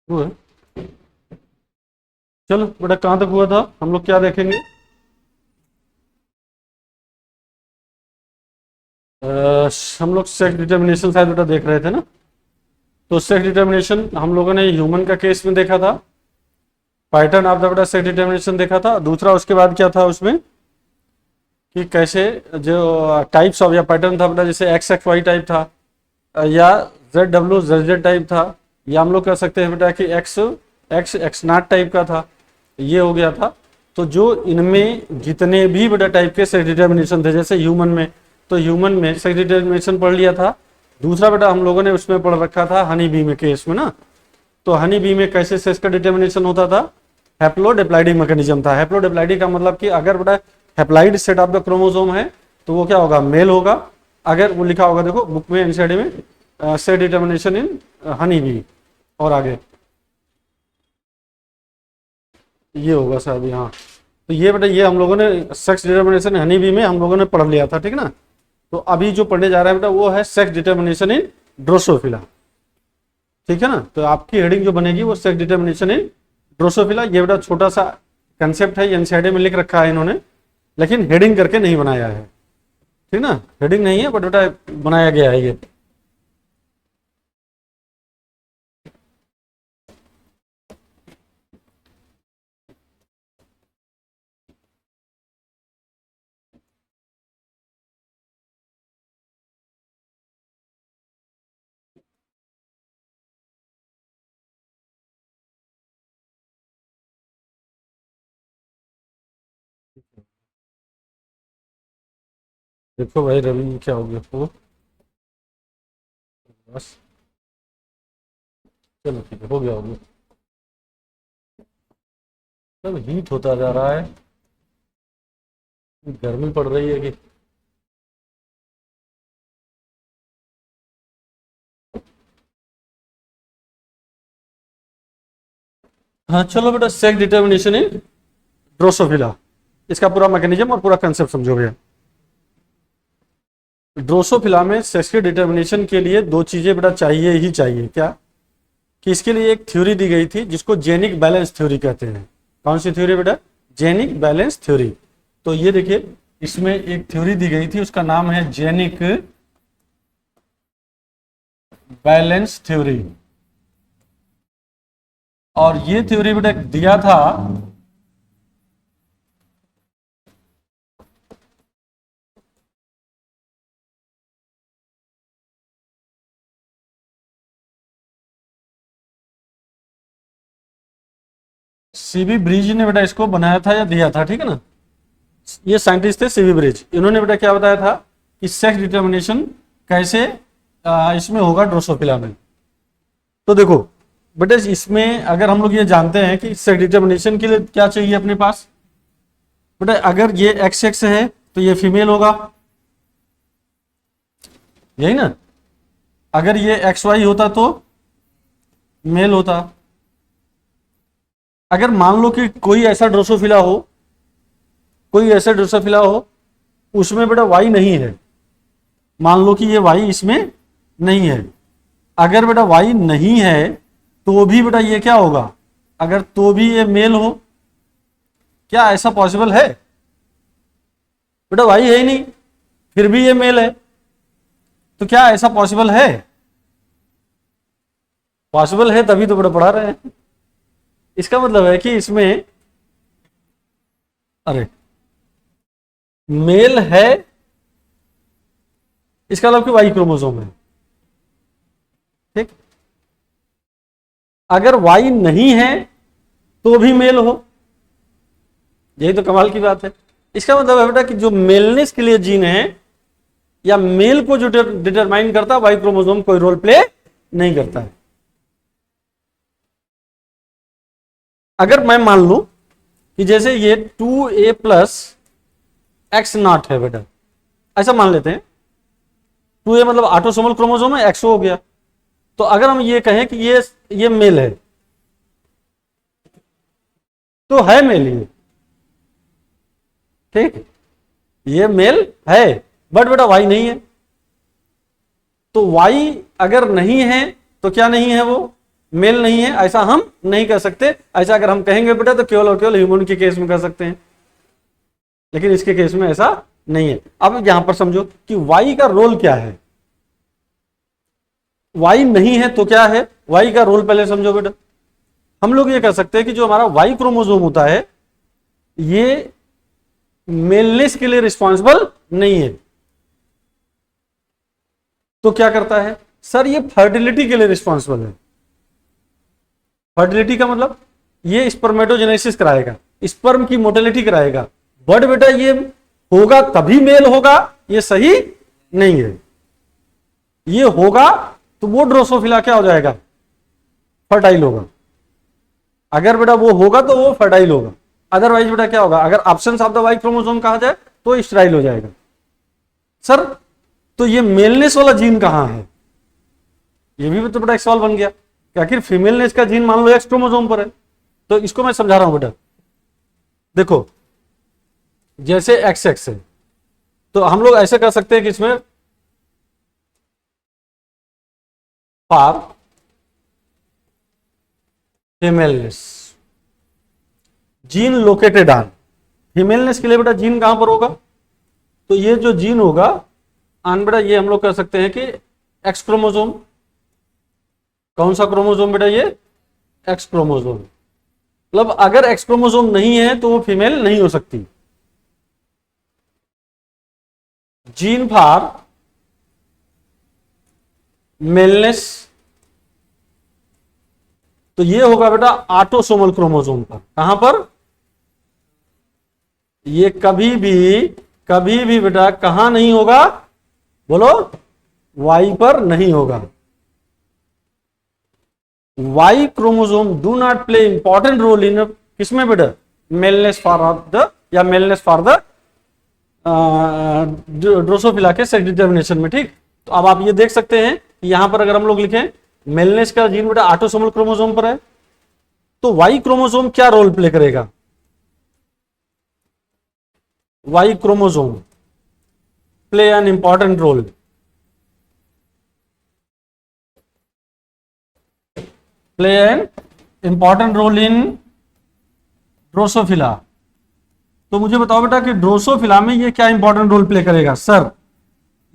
वो है। चलो बेटा कहाँ तक हुआ था, हम लोग क्या देखेंगे? हम लोग सेक्स डिटर्मिनेशन शायद बेटा देख रहे थे ना। तो सेक्स डिटर्मिनेशन हम लोगों ने ह्यूमन का केस में देखा था, पैटर्न ऑफ द बेटा सेक्स डिटर्मिनेशन देखा था। दूसरा उसके बाद क्या था उसमें कि कैसे जो टाइप्स ऑफ या पैटर्न था बेटा, जैसे एक्स एक्स वाई टाइप था, या Z W Z Z type था, या हम लोग कह सकते हैं बेटा कि x X x not type का था, ये हो गया था। तो जो इनमें जितने भी बेटा टाइप के सेक्स डिटर्मिनेशन थे, जैसे ह्यूमन में, तो ह्यूमन में सेक्स डिटर्मिनेशन पढ़ लिया था। दूसरा बेटा हम लोगों ने उसमें पढ़ रखा था हनी बी में केस में ना। तो हनी बी में कैसे सेक्स का डिटर्मिनेशन होता था, हैप्लोडिप्लाइडिक मैकेनिज्म था। हैप्लोडिप्लाइडिक का मतलब कि अगर बेटा haploid set of the chromosome है तो वो क्या होगा, मेल होगा। अगर वो लिखा होगा देखो बुक में एनसीईआरटी में, sex determination in honey bee, और आगे ये होगा शायद, हाँ। तो ये बेटा ये हम लोगों ने सेक्स डिटर्मिनेशन हनी बी में हम लोगों ने पढ़ लिया था, ठीक ना। तो अभी जो पढ़ने जा रहा है बेटा वो है सेक्स डिटर्मिनेशन इन ड्रोसोफिला, ठीक है ना। तो आपकी हेडिंग जो बनेगी वो सेक्स डिटर्मिनेशन इन ड्रोसोफिला। ये बेटा छोटा सा कंसेप्ट है, एनसीईआरटी में लिख रखा है इन्होंने, लेकिन हेडिंग करके नहीं बनाया है, ठीक ना। हेडिंग नहीं है बट बेटा बनाया गया है ये। देखो भाई रवि क्या हो गया वो, बस चलो ठीक है, हो गया हो गया। सब हीट होता जा रहा है, गर्मी पड़ रही है कि। हाँ चलो बेटा, सेक्स डिटर्मिनेशन इन ड्रोसोफिला, इसका पूरा मैकेनिज्म और पूरा कंसेप्ट समझो भैया। ड्रोसोफिला में सेक्स के डिटर्मिनेशन के लिए दो चीजें बेटा चाहिए ही चाहिए, क्या कि इसके लिए एक थ्योरी दी गई थी जिसको जेनिक बैलेंस थ्योरी कहते हैं। कौन सी थ्योरी बेटा, जेनिक बैलेंस थ्योरी। तो ये देखिए इसमें एक थ्योरी दी गई थी, उसका नाम है जेनिक बैलेंस थ्योरी। और ये थ्योरी बेटा दिया था सीबी ब्रिज ने बेटा, इसको बनाया था या दिया था, ठीक है ना। ये साइंटिस्ट थे सीबी ब्रिज, इन्होंने बेटा क्या बताया था कि सेक्स डिटर्मिनेशन कैसे इसमें होगा ड्रोसोफिला में। तो देखो बेटा इसमें अगर हम लोग ये जानते हैं कि सेक्स डिटर्मिनेशन के लिए क्या चाहिए अपने पास, बेटा अगर ये एक्स एक्स है तो ये फीमेल होगा, यही ना। अगर ये एक्स वाई होता तो मेल होता। अगर मान लो कि कोई ऐसा ड्रोसोफिला हो, कोई ऐसा ड्रोसोफिला हो उसमें बेटा वाई नहीं है, मान लो कि ये वाई इसमें नहीं है। अगर बेटा वाई नहीं है तो भी बेटा ये क्या होगा, अगर तो भी ये मेल हो, क्या ऐसा पॉसिबल है? बेटा वाई है ही नहीं फिर भी ये मेल है, तो क्या ऐसा पॉसिबल है? पॉसिबल है तभी तो बेटा पढ़ा रहे हैं। इसका मतलब है कि इसमें, अरे मेल है, इसका मतलब कि वाई क्रोमोसोम है, ठीक। अगर वाई नहीं है तो भी मेल हो, यही तो कमाल की बात है। इसका मतलब है बेटा कि जो मेलनेस के लिए जीन है या मेल को जो डिटरमाइन करता है, वाई क्रोमोसोम कोई रोल प्ले नहीं करता है। अगर मैं मान लू कि जैसे ये 2a प्लस एक्स नॉट है बेटा, ऐसा मान लेते हैं, 2a मतलब ऑटोसोमल क्रोमोसोम है, एक्सो हो गया। तो अगर हम ये कहें कि ये मेल है तो है मेल ये, ठीक, ये मेल है, बट बेटा वाई नहीं है। तो वाई अगर नहीं है तो क्या नहीं है, वो मेल नहीं है ऐसा हम नहीं कह सकते। ऐसा अगर हम कहेंगे बेटा तो केवल और केवल ह्यूमन के केस में कह सकते हैं, लेकिन इसके केस में ऐसा नहीं है। अब यहां पर समझो कि वाई का रोल क्या है। वाई नहीं है तो क्या है, वाई का रोल पहले समझो बेटा। हम लोग ये कह सकते हैं कि जो हमारा वाई क्रोमोसोम होता है ये मेलनेस के लिए रिस्पॉन्सिबल नहीं है। तो क्या करता है सर, ये फर्टिलिटी के लिए रिस्पॉन्सिबल है। फर्टिलिटी का मतलब ये स्पर्मेटोजेनेसिस कराएगा, स्पर्म की मोटिलिटी कराएगा। बट बेटा ये होगा तभी मेल होगा, ये सही नहीं है। ये होगा तो वो ड्रोसोफिला क्या हो जाएगा, फर्टाइल होगा। अगर बेटा वो होगा तो वो फर्टाइल होगा, अदरवाइज बेटा क्या होगा, अगर absence of the Y chromosome कहा जाए तो स्टेराइल हो जाएगा। सर तो ये मेलनेस वाला जीन कहां है, ये भी तो बेटा एक सवाल बन गया कि आखिर फीमेलनेस का जीन मान लो एक्स क्रोमोसोम पर है। तो इसको मैं समझा रहा हूं बेटा। देखो जैसे एक्स एक्स है तो हम लोग ऐसे कर सकते हैं कि इसमें for femaleness gene located on, femaleness के लिए बेटा जीन कहां पर होगा, तो ये जो जीन होगा आन बेटा ये हम लोग कर सकते हैं कि एक्स क्रोमोसोम। कौन सा क्रोमोसोम बेटा, ये एक्स क्रोमोसोम। मतलब अगर एक्स क्रोमोसोम नहीं है तो वो फीमेल नहीं हो सकती। जीन फॉर मेलनेस तो ये होगा बेटा ऑटोसोमल क्रोमोसोम पर। कहां पर, ये कभी भी बेटा कहां नहीं होगा, बोलो वाई पर नहीं होगा। Y chromosome do not play important role in किसमें बेटा, मेलनेस फॉर द या मेलनेस फॉर द ड्रोसोफिला के सेक्स डिटर्मिनेशन में। ठीक, तो अब आप ये देख सकते हैं कि यहां पर अगर हम लोग लिखें मेलनेस का जीन बेटा ऑटोसोमल क्रोमोसोम पर है, तो वाई क्रोमोसोम क्या रोल प्ले करेगा, Y chromosome play an important role, play an important role in Drosophila. तो मुझे बताओ बेटा कि ड्रोसोफिला में ये क्या इंपॉर्टेंट रोल प्ले करेगा। सर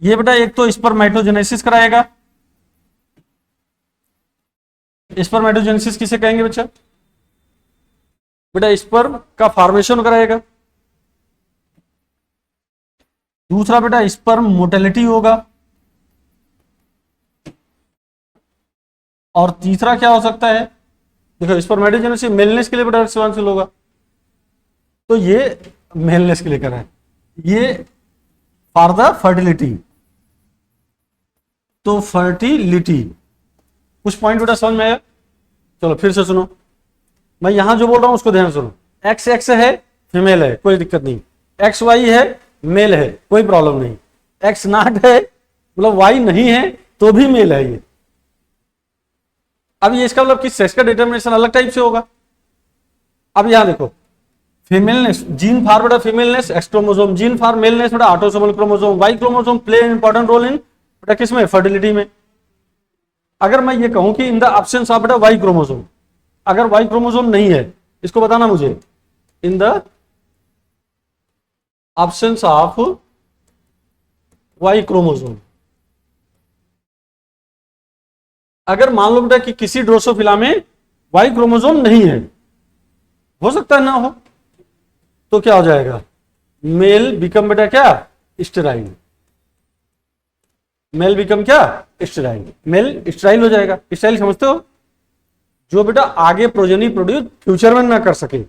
ये बेटा एक तो स्पर्मेटोजेनेसिस कराएगा। स्पर्मेटोजेनेसिस किसे कहेंगे बच्चा, बेटा स्पर्म का फॉर्मेशन कराएगा। दूसरा बेटा स्पर्म मोटिलिटी होगा। और तीसरा क्या हो सकता है, देखो स्पर्मेटोजेनेसिस मेलनेस के लिए बेटा रिस्पॉन्सिबल होगा, तो ये मेलनेस के लिए कर रहा है, ये फॉर द फर्टिलिटी। तो फर्टिलिटी कुछ पॉइंट बेटा समझ में आया। चलो फिर से सुनो, मैं यहां जो बोल रहा हूं उसको ध्यान सुनो। एक्स एक्स है फीमेल है कोई दिक्कत नहीं, एक्स वाई है मेल है कोई प्रॉब्लम नहीं, एक्स नॉट है मतलब वाई नहीं है तो भी मेल है ये। अब ये इसका मतलब कि सेक्स का डिटर्मिनेशन अलग टाइप से होगा। अब यहां देखो फीमेलनेस जीन फॉर बेटा femaleness X chromosome, gene for maleness बेटा autosomal chromosome, Y chromosome play important role in बेटा किसमें, फर्टिलिटी में। अगर मैं ये कहूं कि इन द एब्सेंस ऑफ बेटा वाई क्रोमोसोम, अगर वाई क्रोमोसोम नहीं है इसको बताना मुझे, in the absence of Y chromosome. अगर मान लो बेटा कि किसी ड्रोसोफिला में वाई क्रोमोसोम नहीं है, हो सकता है ना हो, तो क्या हो जाएगा, मेल बिकम बेटा क्या, स्टेराइल। मेल बिकम क्या, स्टेराइल, मेल स्टेराइल हो जाएगा। स्टेराइल समझते हो, जो बेटा आगे प्रोजेनी प्रोड्यूस फ्यूचर में ना कर सके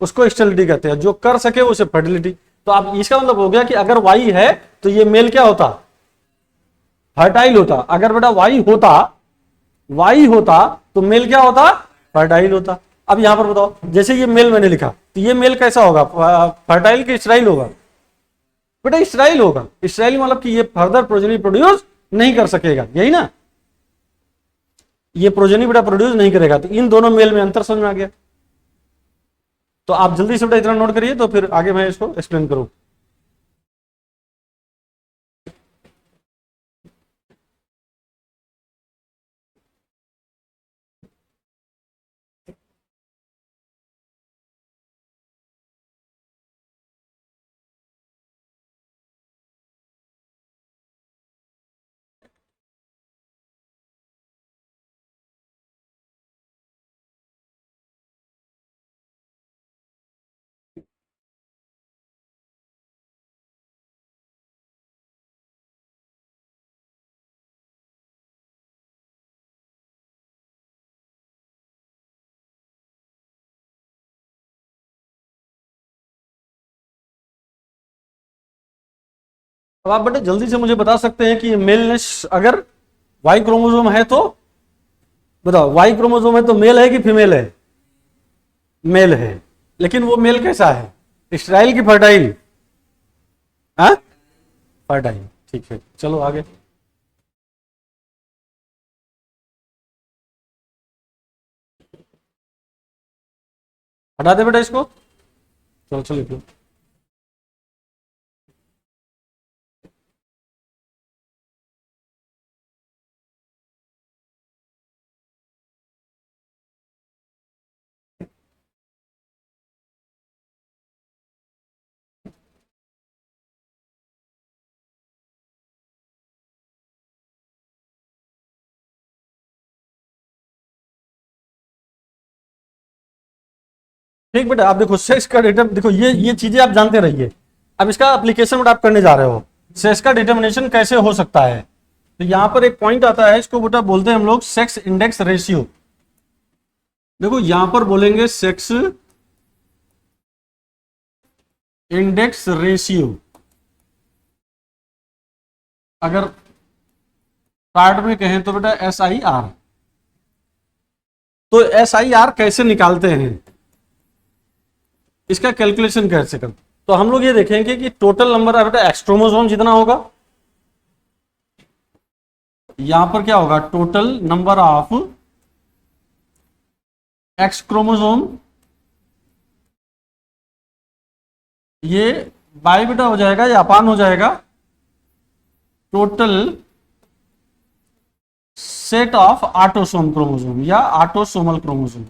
उसको स्टेरिलिटी कहते हैं, जो कर सके उसे फर्टिलिटी। तो आप इसका मतलब हो गया कि अगर वाई है तो ये मेल क्या होता, फर्टाइल होता। अगर बेटा वाई होता तो मेल क्या होता, फर्टाइल होता। अब यहां पर बताओ जैसे ये मेल मैंने लिखा तो ये मेल कैसा होगा, फर्टाइल कि स्टेराइल होगा, बेटा स्टेराइल होगा। स्टेराइल मतलब कि ये फर्दर प्रोजेनी प्रोड्यूस नहीं कर सकेगा, यही ना, ये प्रोजेनी बेटा प्रोड्यूस नहीं करेगा। तो इन दोनों मेल में अंतर समझ में आ गया। तो आप जल्दी से बेटा इतना नोट करिए तो फिर आगे मैं इसको एक्सप्लेन करूं। अब आप बेटे जल्दी से मुझे बता सकते हैं कि मेलनेस अगर वाई क्रोमोसोम है तो बताओ, वाई क्रोमोसोम है तो मेल है कि फीमेल है? मेल है। लेकिन वो मेल कैसा है, स्टेराइल की फर्टाइल? हाँ, फर्टाइल। ठीक है, चलो आगे। हटा दे बेटा इसको, चलो चलो लिख लो। ठीक बेटा, आप देखो सेक्स का डेटा, देखो ये चीजें आप जानते रहिए। अब इसका एप्लीकेशन बेटा आप करने जा रहे हो, सेक्स का डिटर्मिनेशन कैसे हो सकता है। तो यहां पर एक पॉइंट आता है, इसको बेटा बोलते हैं हम लोग सेक्स इंडेक्स रेशियो। देखो यहां पर बोलेंगे सेक्स इंडेक्स रेशियो। अगर कार्ड में कहें तो बेटा SIR। तो SIR कैसे निकालते हैं, इसका कैलकुलेशन कैसे करते? तो हम लोग ये देखेंगे कि टोटल नंबर है बेटा एक्स क्रोमोसोम जितना होगा, यहां पर क्या होगा, total number of x chromosome, ये बाई बेटा हो जाएगा या अपान हो जाएगा total set of autosome chromosome या ऑटोसोमल क्रोमोसोम।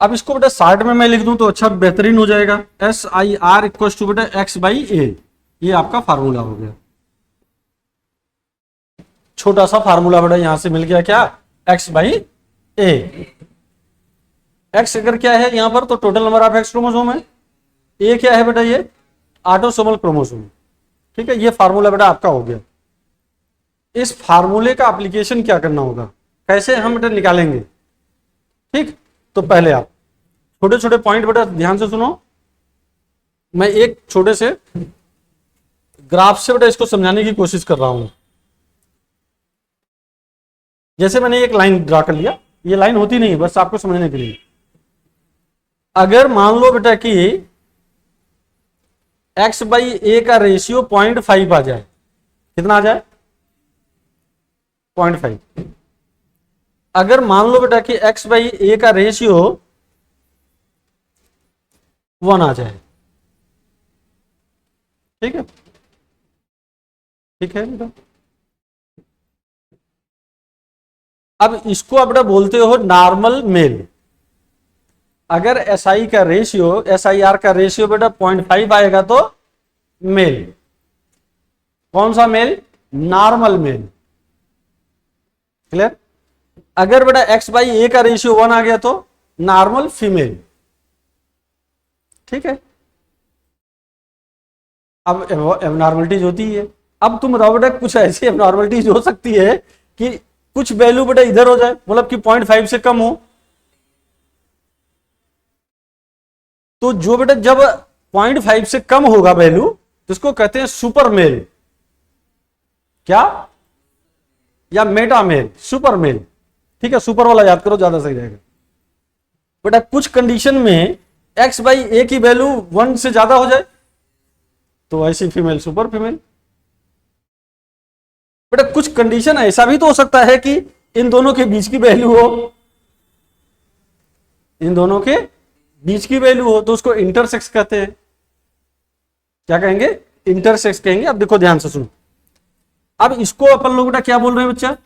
अब इसको बेटा शार्ट में मैं लिख दूं तो अच्छा बेहतरीन हो जाएगा। SIR इक्वल टू बेटा X/A, ये आपका फार्मूला हो गया। छोटा सा फार्मूला बेटा यहां से मिल गया, क्या, X/A। X अगर क्या है यहां पर तो total number of x chromosome है, A क्या है बेटा, ये ऑटोसोमल क्रोमोसोम। ठीक है, ये फार्मूला बेटा आपका हो गया। इस फार्मूले का एप्लीकेशन क्या करना होगा, कैसे हम बेटा निकालेंगे। ठीक, तो पहले आप छोटे छोटे पॉइंट बेटा ध्यान से सुनो। मैं एक छोटे से ग्राफ से बेटा इसको समझाने की कोशिश कर रहा हूं। जैसे मैंने एक लाइन ड्रा कर लिया, ये लाइन होती नहीं, बस आपको समझने के लिए। अगर मान लो बेटा कि X/A का रेशियो 0.5 आ जाए, कितना आ जाए, 0.5। अगर मान लो बेटा कि X/A का रेशियो 1 आ जाए, ठीक है, ठीक है बेटा। अब इसको आप बेटा बोलते हो नॉर्मल मेल। अगर SI का रेशियो, SIR का रेशियो बेटा 0.5 आएगा तो मेल। कौन सा मेल, नॉर्मल मेल। क्लियर। अगर बेटा X/A का रेशियो 1 आ गया तो नॉर्मल फीमेल। ठीक है, अब एबनॉर्मलिटीज होती है। अब तुम बताओ बेटा कुछ ऐसी एबनॉर्मलिटीज हो सकती है कि कुछ वैल्यू बेटा इधर हो जाए, मतलब कि 0.5 से कम हो। तो जो बेटा जब 0.5 से कम होगा वैल्यू तो इसको कहते हैं सुपर मेल, क्या, या मेटा मेल, सुपर मेल। ठीक है, सुपर वाला याद करो, ज्यादा सही रहेगा बेटा। कुछ कंडीशन में X/A की वैल्यू 1 से ज्यादा हो जाए तो ऐसी फीमेल सुपर फीमेल। बेटा कुछ कंडीशन ऐसा भी तो हो सकता है कि इन दोनों के बीच की वैल्यू हो, इन दोनों के बीच की वैल्यू हो, तो उसको इंटरसेक्स कहते हैं। क्या कहेंगे, इंटरसेक्स कहेंगे। अब देखो ध्यान से सुनो। अब इसको अपन लोग बेटा क्या बोल रहे हैं बच्चा,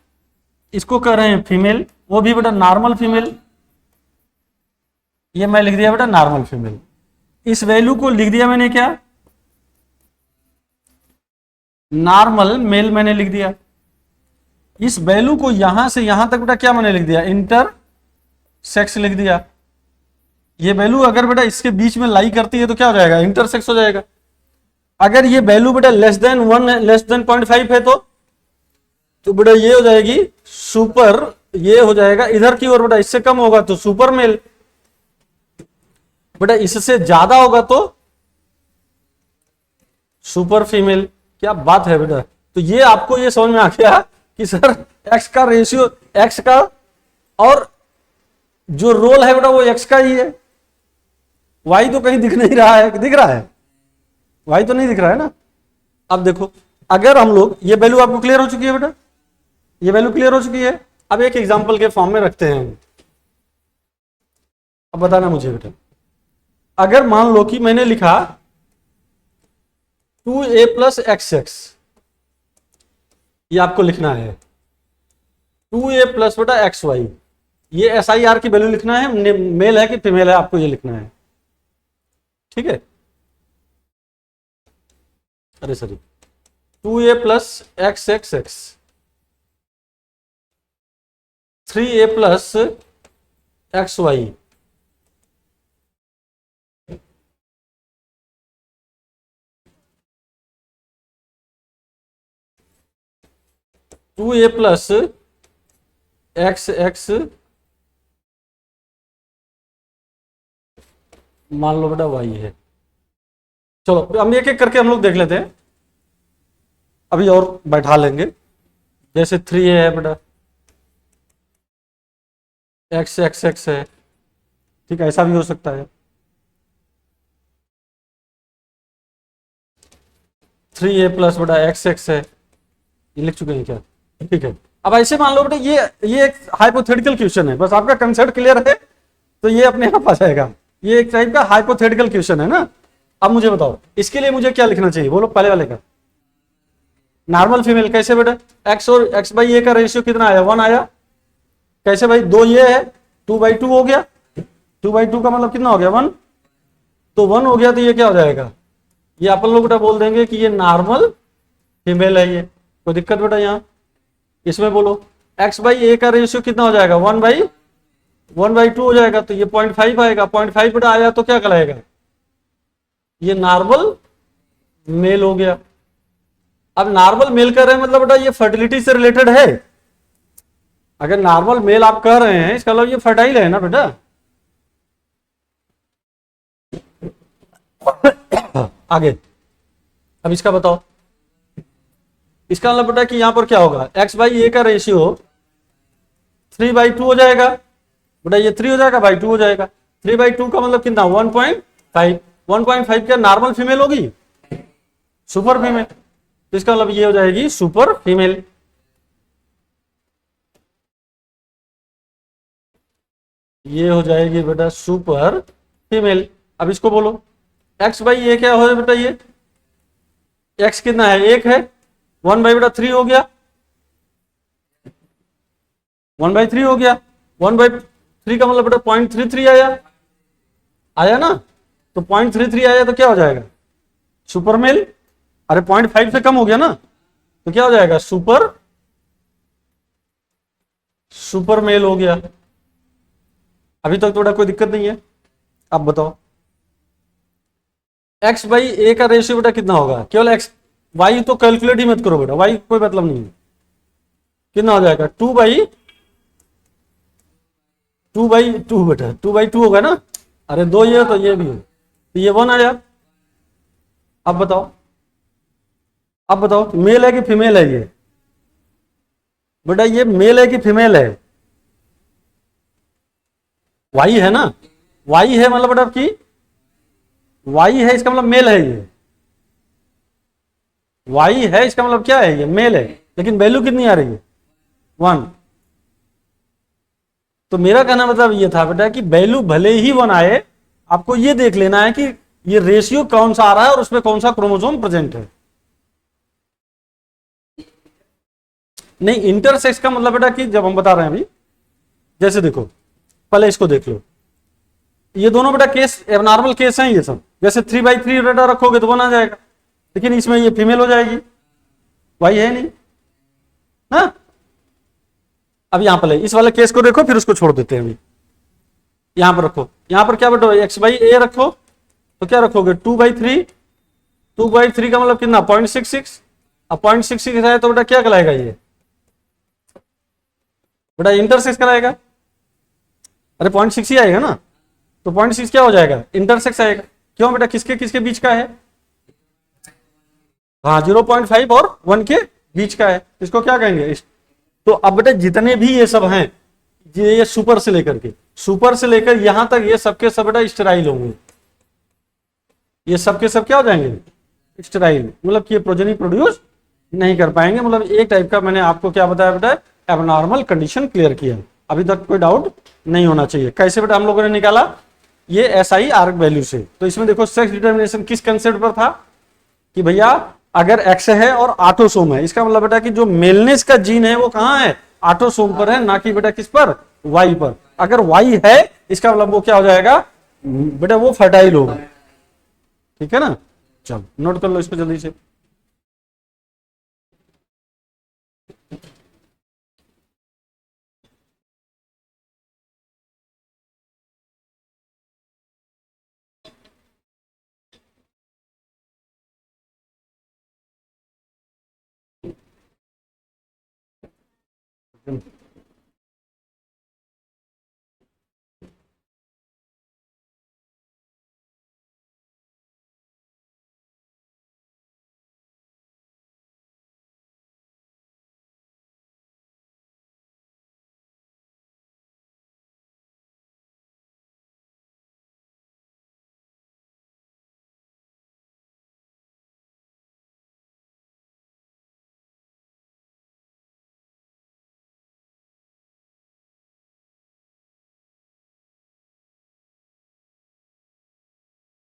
इसको कह रहे हैं फीमेल, वो भी बेटा नॉर्मल फीमेल। ये मैं लिख दिया बेटा नॉर्मल फीमेल। इस वैल्यू को लिख दिया मैंने क्या, नॉर्मल मेल मैंने लिख दिया। इस वैल्यू को यहां से यहां तक बेटा क्या मैंने लिख दिया, इंटर सेक्स लिख दिया। ये वैल्यू अगर बेटा इसके बीच में लाई करती है तो क्या हो जाएगा, इंटरसेक्स हो जाएगा। अगर ये वैल्यू बेटा लेस देन 1 लेस देन 0.5 है तो बेटा ये हो जाएगी सुपर, ये हो जाएगा इधर की ओर बेटा, इससे कम होगा तो सुपर मेल। बेटा इससे ज्यादा होगा तो सुपर फीमेल। क्या बात है बेटा। तो ये आपको ये समझ में आ गया कि सर एक्स का रेशियो, एक्स का और जो रोल है बेटा वो एक्स का ही है। वाई तो कहीं दिख नहीं रहा है, दिख रहा है? वाई तो नहीं दिख रहा है ना। अब देखो, अगर हम लोग, ये वैल्यू आपको क्लियर हो चुकी है बेटा, ये वैल्यू क्लियर हो चुकी है। अब एक एग्जांपल के फॉर्म में रखते हैं। अब बताना मुझे बेटा, अगर मान लो कि मैंने लिखा 2a प्लस एक्स एक्स, ये आपको लिखना है 2a प्लस बेटा एक्स वाई, ये एस आई आर की वैल्यू लिखना है, मेल है कि फीमेल है आपको ये लिखना है, ठीक है। अरे sorry, 2a plus X X X, 3a plus X Y, two A plus X X, मान लो बेटा वाई है। चलो हम एक एक करके हम लोग देख लेते हैं, अभी और बैठा लेंगे। जैसे 3a है बेटा, एक्स एक्स एक्स है, ठीक है, ऐसा भी हो सकता है। 3a प्लस बेटा एक्स एक्स है, ये लिख चुके हैं क्या? ठीक है। अब ऐसे मान लो बेटा ये एक हाइपोथेटिकल क्वेश्चन है, बस आपका कंसेप्ट क्लियर है तो ये अपने आप आ जाएगा। ये एक टाइप का हाइपोथेटिकल क्वेश्चन है ना। अब मुझे बताओ इसके लिए मुझे क्या लिखना चाहिए, बोलो पहले वाले का। नॉर्मल फीमेल कैसे बेटा, एक्स और एक्स बाई ए का रेशियो कितना आया, 1 आया। कैसे भाई, 2 ये है, 2/2 हो गया, 2/2 का मतलब कितना हो गया, 1। तो 1 हो गया तो ये क्या हो जाएगा, ये अपन लोग बेटा बोल देंगे कि ये नॉर्मल फीमेल है। ये कोई दिक्कत बेटा यहाँ इसमें बोलो, एक्स बाई ए का रेशियो कितना हो जाएगा, 1/2 हो जाएगा, तो ये 0.5 आएगा। 0.5 बेटा आया तो क्या कहलाएगा, ये नॉर्मल मेल हो गया। अब नॉर्मल मेल कर रहे हैं मतलब बेटा ये फर्टिलिटी से रिलेटेड है। अगर नॉर्मल मेल आप कह रहे हैं इसका मतलब ये फर्टाइल है ना बेटा। आगे अब इसका बताओ, इसका मतलब बेटा कि यहां पर क्या होगा, एक्स बाई ए का रेशियो 3/2 हो जाएगा बेटा, ये 3 हो जाएगा बाई 2 हो जाएगा। 3/2 का मतलब कितना, 1.5। 1.5 क्या नॉर्मल फीमेल होगी, सुपर फीमेल, तो इसका मतलब ये हो जाएगी सुपर फीमेल। ये हो जाएगी बेटा सुपर फीमेल। अब इसको बोलो एक्स बाई ए क्या हो जाए बेटा, ये एक्स कितना है, 1 है, 1/3 हो गया, 1/3 हो गया। 1/3 का मतलब बेटा 0.33 आया ना। तो 0.33 आया तो क्या हो जाएगा, सुपर मेल। अरे 0.5 से कम हो गया ना, तो क्या हो जाएगा, सुपर मेल हो गया। अभी तक थोड़ा कोई दिक्कत नहीं है। अब बताओ एक्स बाई ए का रेशियो बेटा कितना होगा, केवल एक्स, वाई तो कैलकुलेट ही मत करो बेटा, वाई कोई मतलब नहीं है। कितना हो जाएगा, 2/2 बेटा, 2/2 होगा ना। अरे 2 ये तो ये भी है, तो ये 1 आया। अब बताओ, अब बताओ मेल है कि फीमेल है ये बेटा, ये मेल है कि फीमेल है, वाई है ना। वाई है मतलब बेटा की वाई है, इसका मतलब मेल है ये, वाई है इसका मतलब क्या है, ये मेल है। लेकिन वैल्यू कितनी आ रही है, 1। तो मेरा कहना मतलब ये था बेटा कि वैल्यू भले ही 1 आए, आपको ये देख लेना है कि ये रेशियो कौन सा आ रहा है और उसमें कौन सा क्रोमोसोम प्रेजेंट है। नहीं, इंटरसेक्स का मतलब बेटा कि जब हम बता रहे हैं अभी, जैसे देखो पहले इसको देख लो, ये दोनों बेटा केस एबनॉर्मल केस हैं ये सब। जैसे 3/3 बेटा रखोगे तो 1 आ जाएगा, लेकिन इसमें ये फीमेल हो जाएगी, वाई है नहीं ना। अब यहां पर इस वाले केस को देखो, फिर उसको छोड़ देते हैं अभी। यहां पर रखो, यहां पर क्या बेटा, एक्स बाई ए रखो, तो क्या रखोगे, 2/3। 2/3 का मतलब कितना, 0.66। अब 0.66 है तो बेटा क्या कहलाएगा, ये बेटा इंटरसेक्स कराएगा। अरे 0.6 ही आएगा ना, तो 0.6 क्या हो जाएगा, इंटरसेक्स आएगा। क्यों बेटा, किसके किसके बीच का है, हाँ 0.5 और 1 के बीच का है, इसको क्या कहेंगे। तो अब बेटा जितने भी ये सब हैं, ये सुपर से लेकर के, सुपर से लेकर यहां तक, ये सबके सब बेटा स्टेराइल होंगे, ये सबके सब क्या हो जाएंगे, स्टेराइल, मतलब कि ये प्रोजेनी प्रोड्यूस नहीं कर पाएंगे। मतलब एक टाइप का मैंने आपको क्या बताया बेटा, एबनॉर्मल कंडीशन क्लियर किया, अभी तक कोई डाउट नहीं होना चाहिए। कैसे बेटा हम लोगों ने निकाला, ये एसआई आर्क वैल्यू से। तो इसमें देखो सेक्स डिटर्मिनेशन किस कंसेप्ट पर था कि भैया अगर एक्स है और ऑटोसोम है, इसका मतलब बेटा कि जो मेलनेस का जीन है वो कहां है, ऑटोसोम पर है, ना कि बेटा किस पर, वाई पर। अगर वाई है इसका मतलब वो क्या हो जाएगा बेटा, वो फर्टाइल होगा। ठीक है ना, चलो नोट कर लो इसको जल्दी से।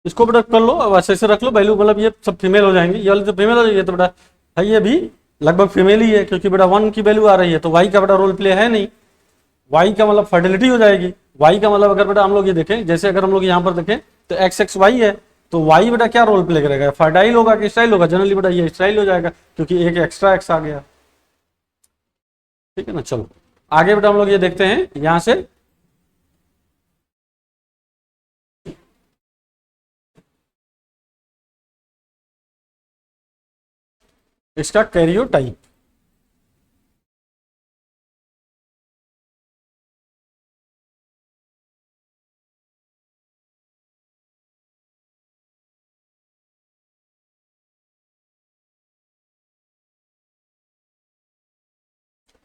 इसको बेटा कर लो, अब ऐसे रख लो वैल्यू, मतलब ये सब फीमेल हो जाएंगे, ये वाली तो फीमेल हो जाएगी, तो बेटा है ये भी लगभग फीमेल ही है, क्योंकि बेटा 1 की वैल्यू आ रही है, तो वाई का बेटा रोल प्ले है नहीं, वाई का मतलब फर्टिलिटी हो जाएगी। वाई का मतलब अगर बेटा हम लोग ये देखें, जैसे अगर हम लोग यहाँ पर देखें तो एक्स एक्स वाई है, तो वाई बेटा क्या रोल प्ले करेगा, फर्टाइल होगा कि स्टाइल होगा, जनरली बेटा ये स्टाइल हो जाएगा, क्योंकि एक एक्स्ट्रा एक्स आ गया। ठीक है ना, चलो आगे बेटा हम लोग ये देखते हैं यहां से, इसका कैरियोटाइप।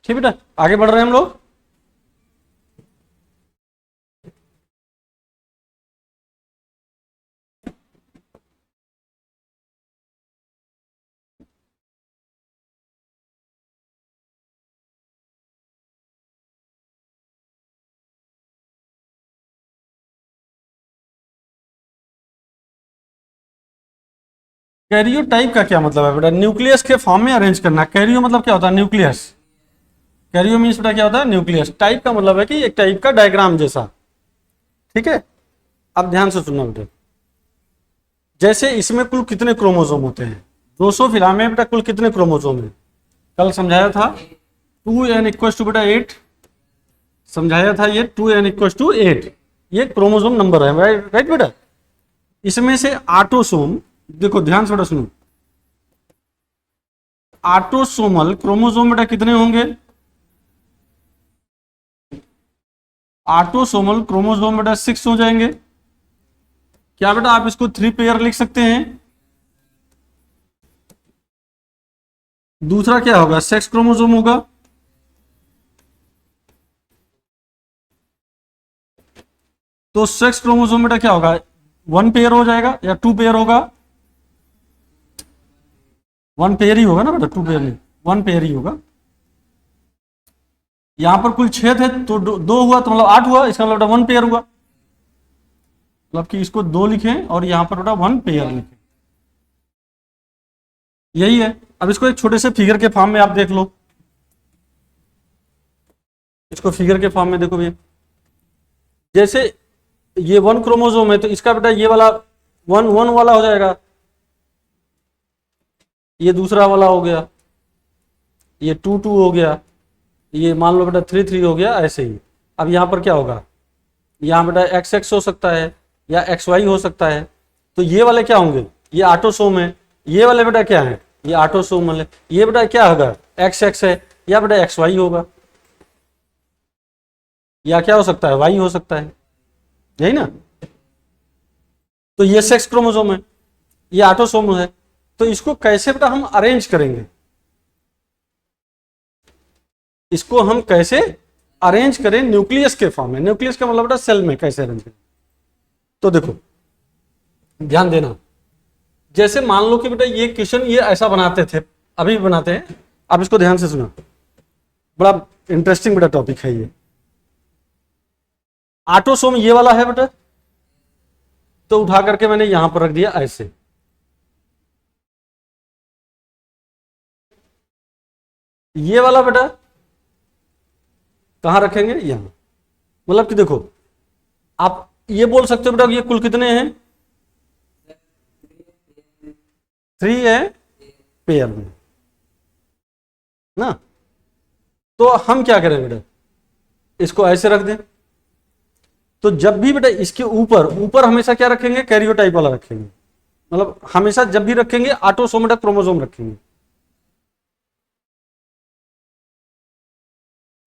ठीक बेटा, आगे बढ़ रहे हैं हम लोग। कैरियोटाइप का क्या मतलब है बेटा, न्यूक्लियस के फॉर्म में अरेंज करना। कैरियो मतलब क्या होता है, न्यूक्लियस। कैरियो मीन्स बेटा क्या होता है, न्यूक्लियस। टाइप का मतलब है कि एक टाइप का डायग्राम जैसा। ठीक है, अब ध्यान से सुनना बेटा, जैसे इसमें कुल कितने क्रोमोसोम होते हैं, 200 फिलामें में बेटा कुल कितने क्रोमोसोम है, कल समझाया था 2n इक्वल्स टू बेटा 8, समझाया था ये 2n इक्वल्स टू 8, ये क्रोमोसोम नंबर है, राइट बेटा। इसमें से ऑटोसोम, देखो ध्यान से बेटा सुनो, ऑटोसोमल क्रोमोसोम बेटा कितने होंगे, ऑटोसोमल क्रोमोसोम बेटा 6 हो जाएंगे। क्या बेटा आप इसको 3 पेयर लिख सकते हैं। दूसरा क्या होगा, सेक्स क्रोमोसोम होगा। तो सेक्स क्रोमोसोम बेटा क्या होगा, 1 पेयर हो जाएगा या 2 पेयर होगा, 1 पेयर ही होगा ना बेटा, 2 पेयर नहीं, 1 पेयर ही होगा। यहां पर कुल 6 थे तो 2 हुआ, तो मतलब 8 हुआ, इसका मतलब 1 पेयर हुआ, मतलब कि इसको 2 लिखें और यहां पर बेटा 1 पेयर लिखें, यही है। अब इसको एक छोटे से फिगर के फॉर्म में आप देख लो, इसको फिगर के फॉर्म में देखो भैया, जैसे ये 1 क्रोमोसोम है तो इसका बेटा ये वाला 1 वाला हो जाएगा, ये दूसरा वाला हो गया, ये 2 हो गया, ये मान लो बेटा 3 हो गया, ऐसे ही। अब यहाँ पर क्या होगा, यहाँ बेटा XX हो सकता है या XY हो सकता है, तो ये वाले क्या होंगे, ये ऑटोसोम है, ये वाले बेटा क्या है, ये ऑटोसोमल है, ये बेटा क्या होगा XX है, या बेटा XY होगा, या क्या हो सकता है, Y हो सकता है, यही ना। तो ये सेक्स क्रोमोसोम है, ये ऑटोसोम है। तो इसको कैसे बेटा हम अरेंज करेंगे, इसको हम कैसे अरेंज करें न्यूक्लियस के फॉर्म में। न्यूक्लियस का मतलब बेटा सेल में कैसे अरेंज करें। तो देखो ध्यान देना, जैसे मान लो कि बेटा ये क्वेश्चन ये ऐसा बनाते थे, अभी भी बनाते हैं, अब इसको ध्यान से सुना, बड़ा इंटरेस्टिंग बेटा टॉपिक है ये। ऑटोसोम ये वाला है बेटा, तो उठा करके मैंने यहां पर रख दिया ऐसे। ये वाला बेटा कहां रखेंगे, यहां। मतलब कि देखो आप ये बोल सकते हो बेटा ये कुल कितने हैं, 3 है पेयर में ना। तो हम क्या करें बेटा, इसको ऐसे रख दें। तो जब भी बेटा इसके ऊपर ऊपर हमेशा क्या रखेंगे, कैरियोटाइप वाला रखेंगे। मतलब हमेशा जब भी रखेंगे ऑटोसोम बेटा क्रोमोसोम रखेंगे।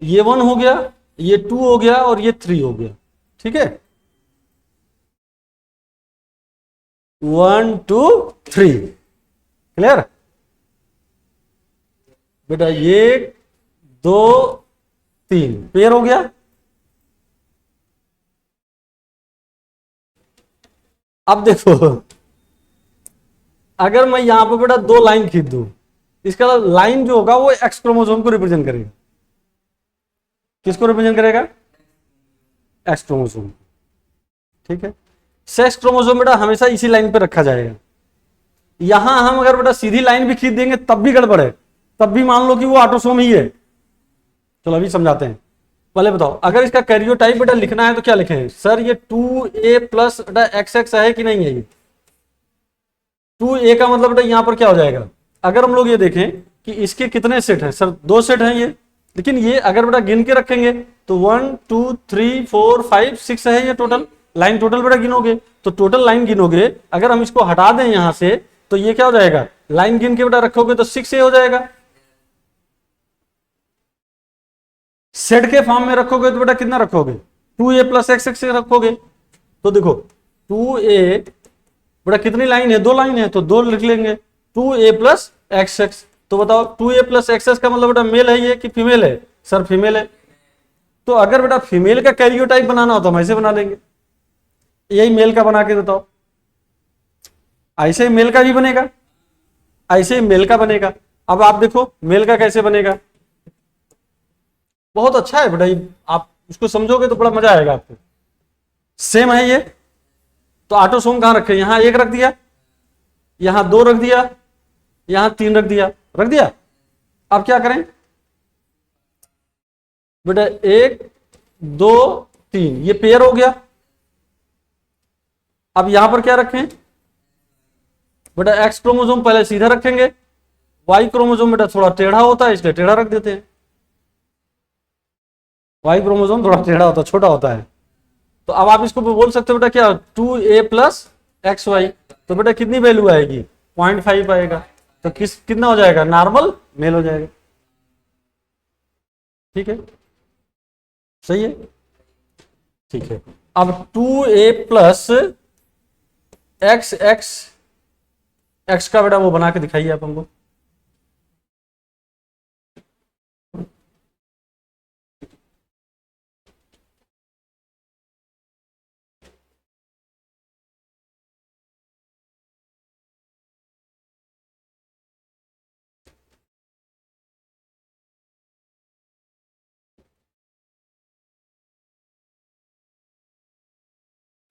ये 1 हो गया, ये 2 हो गया और ये 3 हो गया। ठीक है, 1 2 3 क्लियर बेटा, ये 2 3 पेयर हो गया। अब देखो अगर मैं यहां पर बेटा 2 लाइन खींच दूं, इसका लाइन जो होगा वो एक्स क्रोमोसोम को रिप्रेजेंट करेगा। किसको रिप्रेजेंट करेगा, एक्स क्रोमोसोम। ठीक है, सेक्स क्रोमोसोम बेटा हमेशा इसी लाइन पे रखा जाएगा। यहां हम अगर बेटा सीधी लाइन भी खींच देंगे तब भी गड़बड़ है, तब भी मान लो कि वो ऑटोसोम ही है। चलो अभी समझाते हैं, पहले बताओ अगर इसका कैरियोटाइप बेटा लिखना है तो क्या लिखें सर, ये 2a प्लस बेटा XX है कि नहीं है। ये 2a का मतलब बेटा यहां पर क्या हो जाएगा, अगर हम लोग ये देखें कि इसके कितने सेट हैं सर, 2 सेट हैं ये, लेकिन ये अगर बेटा गिन के रखेंगे तो 1 2 3 4 5 6 है ये टोटल लाइन। टोटल बेटा गिनोगे तो टोटल लाइन गिनोगे, अगर हम इसको हटा दें यहां से तो ये क्या हो जाएगा, लाइन गिन के बेटा रखोगे तो 6a हो जाएगा। सेट के फॉर्म में रखोगे तो बेटा कितना रखोगे, 2a प्लस XX रखोगे। तो देखो 2a बेटा कितनी लाइन है, 2 लाइन है, तो 2 लिख लेंगे 2a प्लस XX। तो बताओ 2a प्लस XS का मतलब बेटा मेल है ये कि फीमेल है, सर फीमेल है। तो अगर बेटा फीमेल का कैरियोटाइप बनाना हो तो हम ऐसे बना लेंगे, यही मेल का बना के बताओ, ऐसे ही मेल का भी बनेगा, ऐसे ही मेल का बनेगा। अब आप देखो मेल का कैसे बनेगा, बहुत अच्छा है बेटा, आप इसको समझोगे तो बड़ा मजा आएगा आपको। सेम है ये, तो ऑटोसोम कहां रखे, यहां 1 रख दिया, यहां 2 रख दिया, यहां 3 रख दिया। अब क्या करें बेटा, 1 2 3 ये पेयर हो गया। अब यहां पर क्या रखें बेटा, एक्स क्रोमोसोम पहले सीधा रखेंगे, वाई क्रोमोसोम बेटा थोड़ा टेढ़ा होता है इसलिए टेढ़ा रख देते हैं। वाई क्रोमोसोम थोड़ा टेढ़ा होता है, छोटा होता है। तो अब आप इसको बोल सकते हो बेटा क्या, 2a प्लस XY। तो बेटा कितनी वैल्यू आएगी, 0.5 आएगा। तो कितना हो जाएगा, नॉर्मल मेल हो जाएगा। ठीक है, सही है, ठीक है। अब 2a प्लस XX का बेटा वो बना के दिखाइए आप हमको।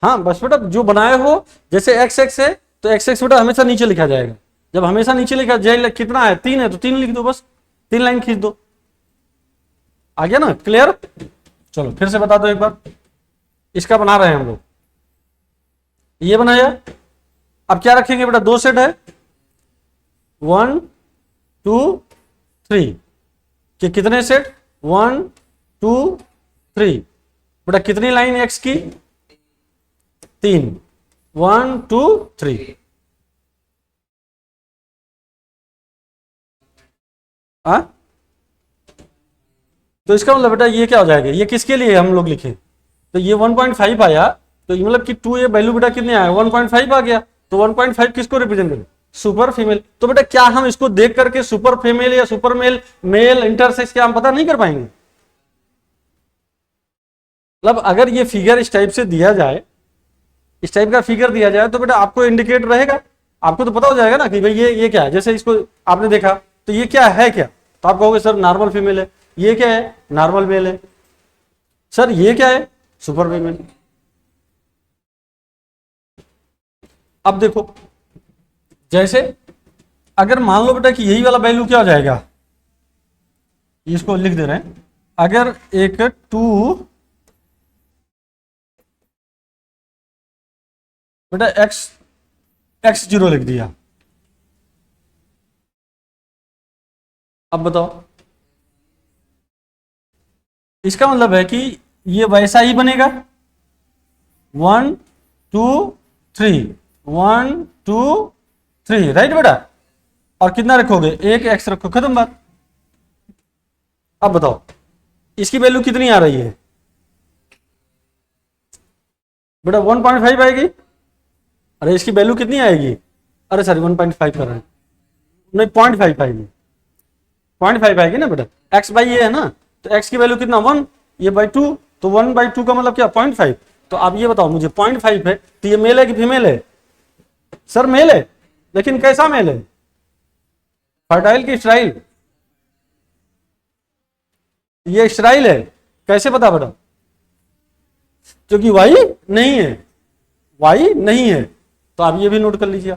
हाँ बस बेटा जो बनाए हो, जैसे XX है तो XX बेटा हमेशा नीचे लिखा जाएगा। जब हमेशा नीचे लिखा जाए, कितना है 3 है तो 3 लिख दो, बस 3 लाइन खींच दो, आ गया ना, क्लियर। चलो फिर से बता दो एक बार, इसका बना रहे हैं हम लोग, ये बनाया। अब क्या रखेंगे बेटा, 2 सेट है 1 2 3 के कितने सेट 1 2 3 बेटा कितनी लाइन एक्स की 3 1 2 3। तो इसका मतलब बेटा ये क्या हो जाएगा, ये किसके लिए हम लोग लिखे, तो ये 1.5 आया तो ये मतलब कि 2 ये वैल्यू बेटा कितने आया, 1.5 आ गया। तो 1.5 किसको रिप्रेजेंट करे, सुपर फीमेल। तो बेटा क्या हम इसको देख करके सुपर फीमेल या सुपर मेल, मेल इंटरसेक्स क्या हम पता नहीं कर पाएंगे? मतलब अगर ये फिगर इस टाइप से दिया जाए, इस टाइप का फिगर दिया जाए, तो बेटा आपको इंडिकेट रहेगा, आपको तो पता हो जाएगा ना कि भाई ये क्या है। जैसे इसको आपने देखा तो ये क्या है, क्या, तो आप कहोगे सर नॉर्मल फीमेल है। ये क्या है, नॉर्मल मेल है। सर ये क्या है, सुपर फीमेल। अब देखो, जैसे अगर मान लो बेटा कि यही वाला वैल्यू क्या हो जाएगा, इसको लिख दे रहे हैं, अगर एक 2 बेटा x0 लिख दिया, अब बताओ, इसका मतलब है कि ये वैसा ही बनेगा, 1 2 3, 1 2 3, राइट बेटा। और कितना रखोगे, एक x रखो, खत्म बात। अब बताओ इसकी वैल्यू कितनी आ रही है बेटा, 1.5 आएगी। अरे इसकी वैल्यू कितनी आएगी, अरे सॉरी 1.5 कर रहे हैं, नहीं 0.5 आएगी, 0.5 आएगी ना बेटा, x बाई ये है ना, तो x की वैल्यू कितना 1, ये बाई 2, तो 1/2 का मतलब क्या 0.5। तो आप ये बताओ मुझे 0.5 है तो ये मेल है कि फीमेल है? सर मेल है, लेकिन कैसा मेल है, फर्टाइल की स्ट्राइल? ये स्ट्राइल है, कैसे पता बेटा, क्योंकि वाई नहीं है, वाई नहीं है। तो आप ये भी नोट कर लीजिए।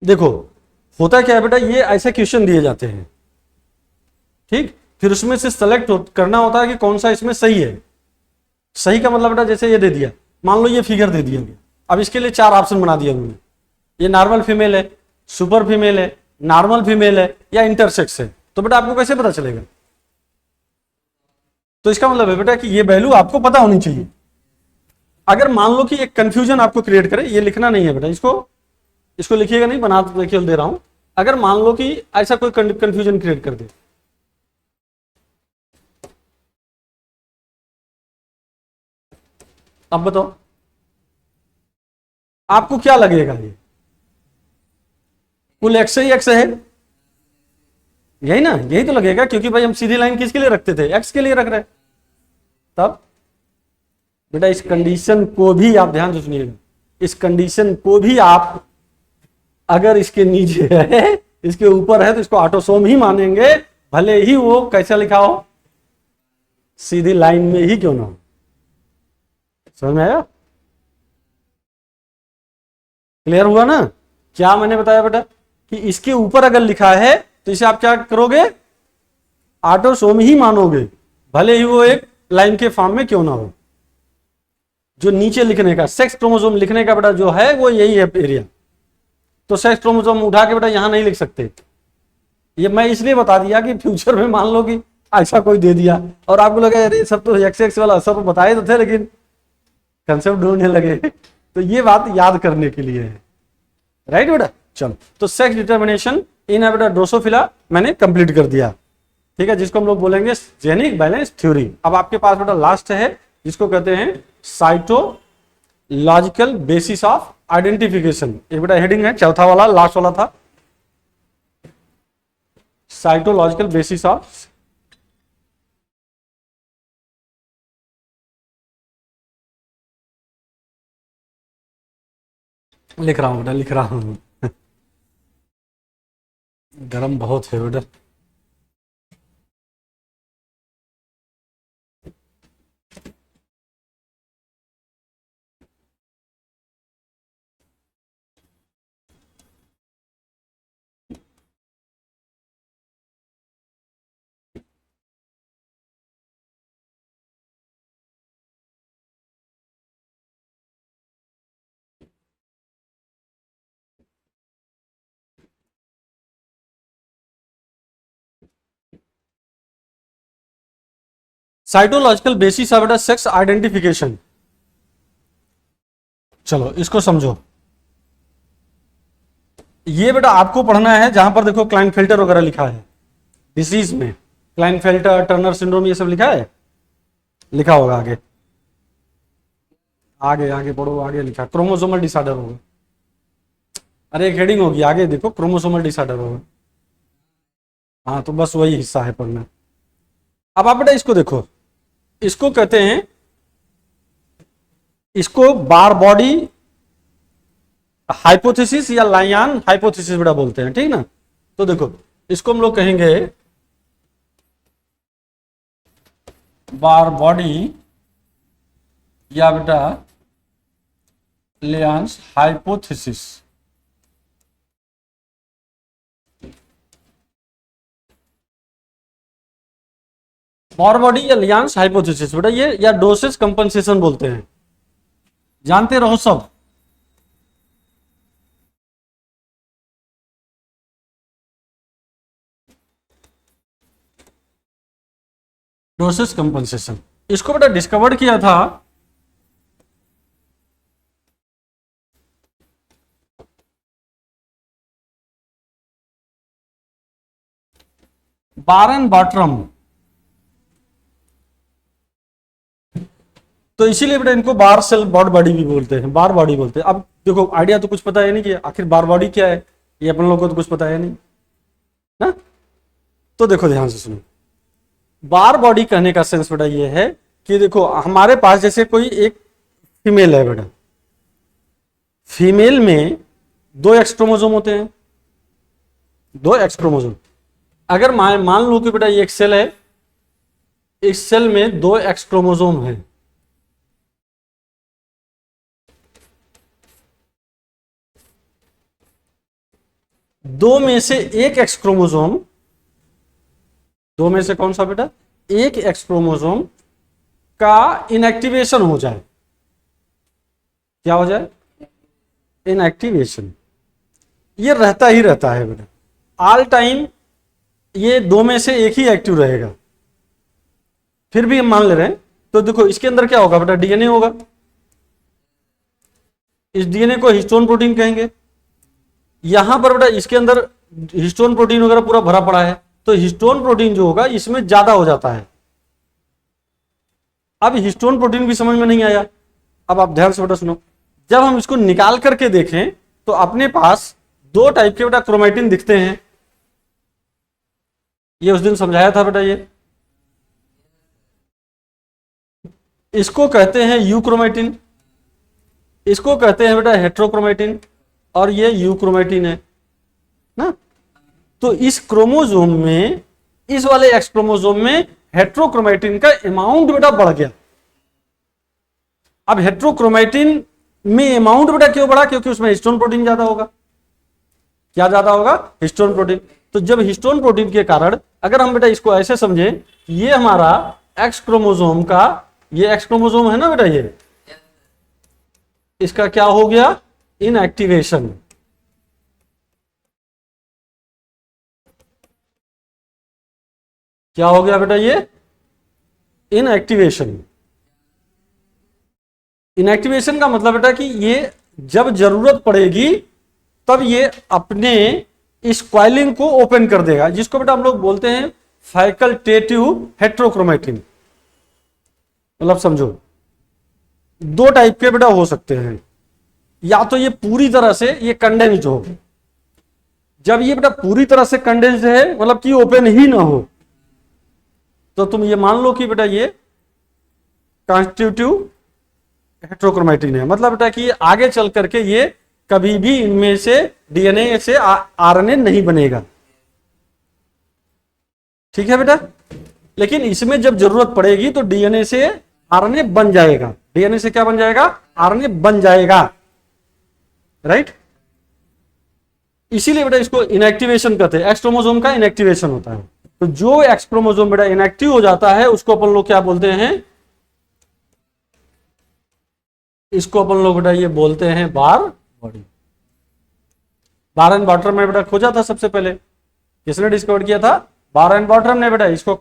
देखो होता क्या है बेटा, ये ऐसे क्वेश्चन दिए जाते हैं, ठीक, फिर उसमें से सेलेक्ट करना होता है कि कौन सा इसमें सही है। सही का मतलब बेटा जैसे ये दे दिया, मान लो ये फिगर दे दिया गया, अब इसके लिए 4 ऑप्शन बना दिया उन्होंने, ये नॉर्मल फीमेल है, सुपर फीमेल है, नॉर्मल फीमेल है या इंटरसेक्स है, तो बेटा आपको कैसे पता चलेगा? तो इसका मतलब है बेटा कि ये वैल्यू आपको पता होनी चाहिए। अगर मान लो कि एक कंफ्यूजन आपको क्रिएट करे, ये लिखना नहीं है बेटा, इसको इसको लिखिएगा नहीं, बना केवल दे रहा हूं। अगर मान लो कि ऐसा कोई कंफ्यूजन क्रिएट कर दे, अब बताओ आपको क्या लगेगा, ये कुल एक्स ही एक्स है, यही ना, यही तो लगेगा, क्योंकि भाई हम सीधी लाइन किसके लिए रखते थे, एक्स के लिए रख रहे हैं। तब बेटा इस कंडीशन को भी आप ध्यान से सुनिएगा, इस कंडीशन को भी आप अगर इसके नीचे है, इसके ऊपर है, तो इसको ऑटोसोम ही मानेंगे, भले ही वो कैसा लिखा हो, सीधी लाइन में ही क्यों ना हो। समझ में आया, क्लियर हुआ ना? क्या मैंने बताया बेटा कि इसके ऊपर अगर लिखा है तो इसे आप क्या करोगे, ऑटोसोम ही मानोगे, भले ही वो एक लाइन के फॉर्म में क्यों ना हो। जो नीचे लिखने का सेक्स क्रोमोसोम लिखने का बेटा जो है वो यही है एरिया, तो सेक्स क्रोमोसोम उठा के बेटा यहां नहीं लिख सकते। ये मैं इसलिए बता दिया कि फ्यूचर में मान लो कि ऐसा कोई दे दिया और आपको लगा अरे सब तो एक्स एक्स वाला सब बताए तो थे, लेकिन कंसेप्ट ढूंढने लगे तो ये बात याद करने के लिए है, राइट बेटा। चलो, तो सेक्स डिटर्मिनेशन इन बेटा ड्रोसोफिला मैंने कंप्लीट कर दिया, ठीक है, जिसको हम लोग बोलेंगे जेनिक बैलेंस थ्योरी। अब आपके पास बेटा लास्ट है, जिसको कहते हैं साइटोलॉजिकल बेसिस ऑफ आइडेंटिफिकेशन। एक बेटा हेडिंग है, चौथा वाला लास्ट वाला था, साइटोलॉजिकल बेसिस ऑफ, लिख रहा हूं बेटा, लिख रहा हूं गर्म बहुत है बेटा। साइटोलॉजिकल बेसिस है बेटा सेक्स आइडेंटिफिकेशन। चलो इसको समझो। ये बेटा आपको पढ़ना है जहां पर देखो क्लाइनफेल्टर वगैरह लिखा है डिसीज में, क्लाइनफेल्टर टर्नर सिंड्रोम ये सब लिखा है, लिखा होगा आगे आगे आगे पढ़ो, आगे लिखा क्रोमोसोमल डिसऑर्डर होगा। अरे एक हेडिंग होगी आगे देखो क्रोमोसोमल डिसऑर्डर होगा। हाँ तो बस वही हिस्सा है पढ़ना। अब आप बेटा इसको देखो, इसको कहते हैं, इसको बार बॉडी हाइपोथेसिस या लाइयान हाइपोथेसिस बेटा बोलते हैं, ठीक ना। तो देखो इसको हम लोग कहेंगे बार बॉडी या बेटा लियांस हाइपोथेसिस। बार बॉडी या लियांस हाइपोथेसिस बेटा ये, या डोसेज कंपनसेशन बोलते हैं, जानते रहो सब। डोसेज कंपनसेशन इसको बेटा डिस्कवर्ड किया था बारन बॉटरम। तो इसीलिए बेटा इनको बार सेल बॉड बॉडी भी बोलते हैं, बार बॉडी बोलते हैं। अब देखो आइडिया तो कुछ पता है नहीं कि आखिर बार बॉडी क्या है, ये अपन लोगों को तो कुछ पता है नहीं ना। तो देखो ध्यान से सुनो, बार बॉडी कहने का सेंस बेटा ये है कि देखो हमारे पास जैसे कोई एक फीमेल है बेटा, फीमेल में 2 एक्स क्रोमोसोम होते हैं, 2 एक्स क्रोमोसोम। अगर मान लो कि बेटा ये एक सेल है, इस सेल में 2 एक्स क्रोमोसोम है, दो में से एक एक्स क्रोमोसोम, दो में से कौन सा बेटा, एक एक्स क्रोमोसोम का इनएक्टिवेशन हो जाए। क्या हो जाए, इनएक्टिवेशन। ये रहता ही रहता है बेटा ऑल टाइम, ये दो में से एक ही एक्टिव रहेगा। फिर भी हम मान ले रहे हैं, तो देखो इसके अंदर क्या होगा बेटा, डीएनए होगा, इस डीएनए को हिस्टोन प्रोटीन कहेंगे। यहां पर बेटा इसके अंदर हिस्टोन प्रोटीन वगैरह पूरा भरा पड़ा है, तो हिस्टोन प्रोटीन जो होगा इसमें ज्यादा हो जाता है। अब हिस्टोन प्रोटीन भी समझ में नहीं आया, अब आप ध्यान से बेटा सुनो, जब हम इसको निकाल करके देखें तो अपने पास 2 टाइप के बेटा क्रोमैटिन दिखते हैं। ये उस दिन समझाया था बेटा, ये इसको कहते हैं यूक्रोमैटिन, इसको कहते हैं बेटा हेट्रोक्रोमैटिन, और ये यूक्रोमैटिन है ना। तो इस क्रोमोसोम में, इस वाले एक्स क्रोमोसोम में हेट्रोक्रोमैटिन का अमाउंट बेटा बढ़ गया। अब हेट्रोक्रोमैटिन में अमाउंट बेटा क्यों बढ़ा, क्योंकि उसमें हिस्टोन प्रोटीन ज्यादा होगा। क्या ज्यादा होगा, हिस्टोन प्रोटीन। तो जब हिस्टोन प्रोटीन के कारण, अगर हम बेटा इसको ऐसे समझे, ये हमारा एक्स क्रोमोसोम का, ये एक्स क्रोमोसोम है ना बेटा, ये इसका क्या हो गया, इनएक्टिवेशन। क्या हो गया बेटा, ये इनएक्टिवेशन। इनएक्टिवेशन का मतलब बेटा कि ये जब जरूरत पड़ेगी तब ये अपने इस कॉइलिंग को ओपन कर देगा, जिसको बेटा हम लोग बोलते हैं फैकल्टेटिव हेट्रोक्रोमैटिन। मतलब समझो 2 टाइप के बेटा हो सकते हैं, या तो ये पूरी तरह से ये कंडेंस्ड हो। जब ये बेटा पूरी तरह से कंडेंस्ड है, मतलब कि ओपन ही ना हो, तो तुम ये मान लो कि बेटा ये कॉन्स्टिट्यूटिव हेट्रोक्रोमैटिन है। मतलब बेटा कि आगे चल करके ये कभी भी इनमें से डीएनए से आरएनए नहीं बनेगा, ठीक है बेटा। लेकिन इसमें जब जरूरत पड़ेगी तो डीएनए से आरएनए बन जाएगा। डीएनए से क्या बन जाएगा, आरएनए बन जाएगा, राइट। इसीलिए बेटा इसको इनएक्टिवेशन कहते हैं, एक्स क्रोमोसोम का इनएक्टिवेशन होता है। तो जो एक्स क्रोमोसोम बेटा इनएक्टिव हो जाता है उसको अपन लोग क्या बोलते हैं, इसको अपन लोग बेटा ये बोलते हैं बार बॉडी। बारन बॉटरम में बेटा खोजा था सबसे पहले, किसने डिस्कवर किया था, बारन बॉटरम ने बेटा। इसको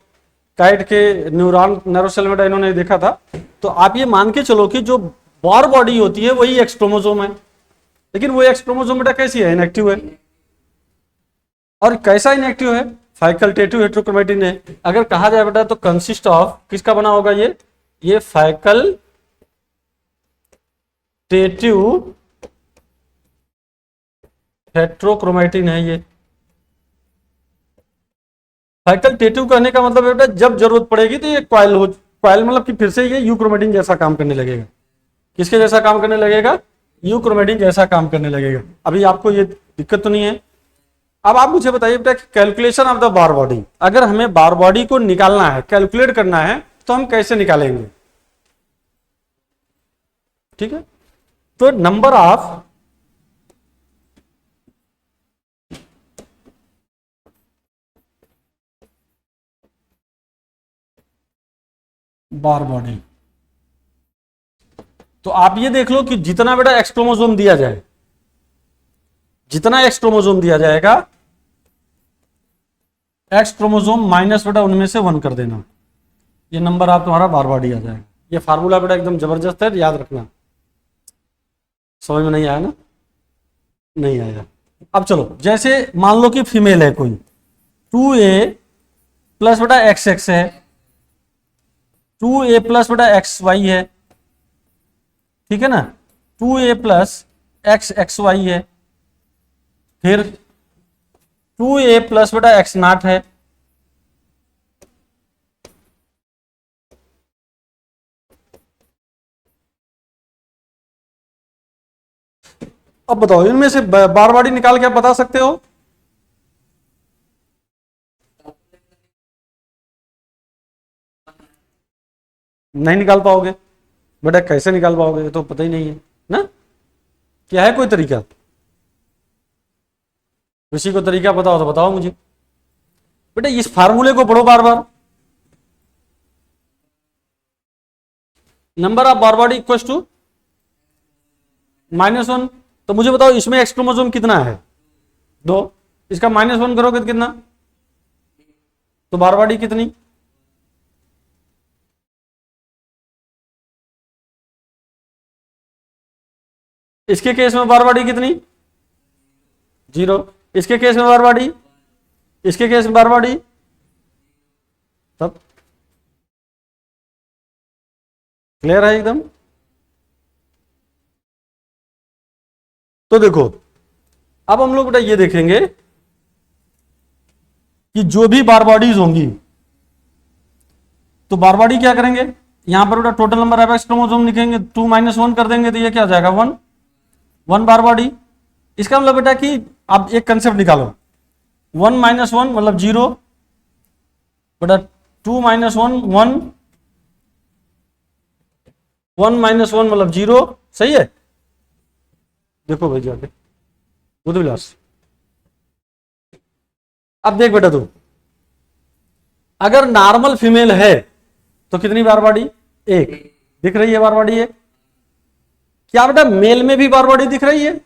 काइट के न्यूरॉन नर्व सेल में इन्होंने देखा था। तो आप ये मान के चलो कि जो बार बॉडी होती है वही एक्स क्रोमोसोम है, लेकिन वो एक्स क्रोमोसोम बेटा कैसी है, इनएक्टिव है। और कैसा इनएक्टिव है, फैकल्टेटिव हेट्रोक्रोमेटिन है। अगर कहा जाए बेटा तो कंसिस्ट ऑफ किसका बना होगा ये फैकल्टेटिव हेट्रोक्रोमेटिन है। ये फैकल्टेटिव कहने का मतलब है बेटा जब जरूरत पड़ेगी तो ये क्वाइल मतलब कि फिर से ये यूक्रोमेटिन जैसा काम करने लगेगा। किसके जैसा काम करने लगेगा, यूक्रोमेटिन जैसा काम करने लगेगा। अभी आपको ये दिक्कत तो नहीं है। अब आप मुझे बताइए बेटा calculation of the bar body, अगर हमें बार बॉडी को निकालना है, कैलकुलेट करना है, तो हम कैसे निकालेंगे। ठीक है, तो नंबर ऑफ बार बॉडी, तो आप ये देख लो कि जितना बेटा एक्स क्रोमोसोम दिया जाए, जितना एक्स क्रोमोसोम दिया जाएगा, एक्स क्रोमोसोम माइनस बेटा उनमें से 1 कर देना, ये नंबर आप तुम्हारा बार बॉडी आ जाएगा। ये फार्मूला बेटा एकदम जबरदस्त है, याद रखना। समझ में नहीं आया ना, नहीं आया। अब चलो, जैसे मान लो कि फीमेल है कोई, 2a प्लस बेटा XX है, 2a प्लस बेटा XY है, ठीक है ना, 2a प्लस XXY है, फिर 2a प्लस बेटा X0 है, अब बताओ इनमें से बार बॉडी निकाल के आप बता सकते हो। नहीं निकाल पाओगे बेटा, कैसे निकाल पाओगे, ये तो पता ही नहीं है ना। क्या है कोई तरीका, किसी को तरीका बताओ तो बताओ मुझे। बेटा इस फार्मूले को पढ़ो बार बार, number of Barr body equal to -1। तो मुझे बताओ इसमें एक्स क्रोमोसोम कितना है, 2, इसका -1 करोगे तो कितना, तो बार बॉडी कितनी, इसके केस में बार बॉडी कितनी, 0। इसके केस में बार बॉडी, इसके केस में बार बॉडी, तब क्लियर है एकदम। तो देखो अब हम लोग बेटा ये देखेंगे कि जो भी बार बॉडीज होंगी, तो बार बॉडी क्या करेंगे, यहां पर बेटा total number of x chromosome लिखेंगे, 2 - 1 कर देंगे तो ये क्या हो जाएगा, 1 बार बॉडी। इसका मतलब बेटा कि आप एक कंसेप्ट निकालो, 1 - 1 मतलब 0, बेटा 2 - 1 1, 1 - 1 मतलब 0, सही है। देखो भाई जाके बुध विलास, अब देख बेटा तू, अगर नॉर्मल फीमेल है तो कितनी बार बॉडी, 1 दिख रही है बार बॉडी एक। क्या बेटा मेल में भी बार बॉडी दिख रही है,